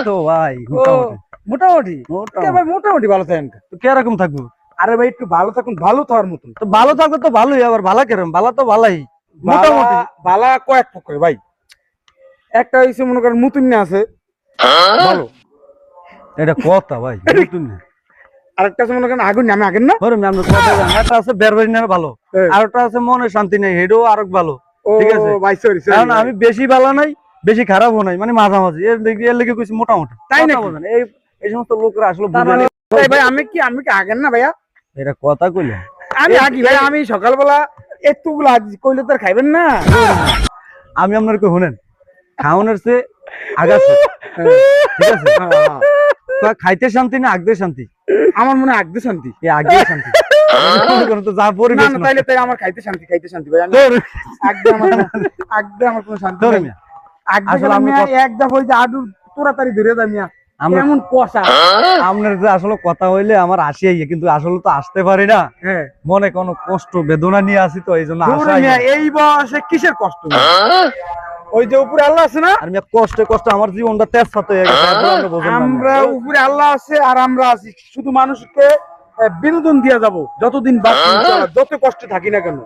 তো ভাই মোটামুটি মোটামুটি মোটামুটি। ভাই মোটামুটি ভালো থাকেন। তো কিরকম থাকবো? আরে ভাই একটু ভালো থাকুন, ভালো থাকার মতন। তো ভালো থাকলে তো ভালোই, আবার ভালো কেরম? ভালো তো ভালোই মোটামুটি। বালা কয়েক প্রকার ভাই। একটা হইছে মনে করেন মুতুন আছে ভালো, এটা কথা ভাই, নতুন না। আরেকটা আছে মনে করেন আগুন নামে আগেন না। ওরে ম্যাম কথা জানি, একটা আছে বেরবারি না ভালো, হ্যাঁ। আর একটা আছে মনে শান্তি নেই, হেডও আরো ভালো। ও ঠিক আছে, ভাই সরি কারণ আমি বেশি ভালো নাই বেশি খারাপও নাই, মানে মাঝামাঝি, এর লেগে কিছু মোটামুটি। তাই কথা নাকি? বোঝেন, এই এই সমস্ত লোকরা আসলে বুঝে ভাই না। ভাই আমি কি আগেন না ভাইয়া? এটা কথা কইলেন। আমি আগি ভাই, আমি সকালবেলা এতগুলো আজ কইলে তো আর খাইবেন না। আমি আপনার কে শুনেন, খাওয়ানোর চেয়ে আগাছে, ঠিক আছে? তো খাইতে শান্তি না আগতে শান্তি? আমার মনে হয় আগতে শান্তি। এ আগতে শান্তি। মনে করেন তো যা না পরিবেশ না, নষ্ট। তাইলে আমার খাইতে শান্তি ভাই। আমি তোর- আগতে আমার কোনো শান্তি তোর নাই। মিয়া, আগতে আসলে গেলাম আমি মিয়া, এক দফা ওই যে আডু তোরাতারি ধরে দাম মিয়া, আমরা এমন কষা। আপনার যে আসলে কথা হইলে আমার আসি আইয়ে, কিন্তু আসলে তো আসতে পারি না, হ্যাঁ মনে কোনো কষ্ট বেদনা নিয়ে আসি, তো এই জন্য ধরে আসা মিয়া, এই বয়সে কিসের কষ্ট মিয়া? ওই যে উপরে আল্লাহ আছে না, আর মিয়া কষ্টে কষ্টে আমার জীবনটা তেজপাত হয়ে গেছে, এরপর আপনি বোঝেন না আমরা মিয়া। উপরে আল্লাহ আছে আর আমরা আছি, শুধু মানুষকে বিনোদন দিয়া যাব যতদিন বাঁচি, ইনশাআল্লাহ, যত কষ্ট থাকি না কেন।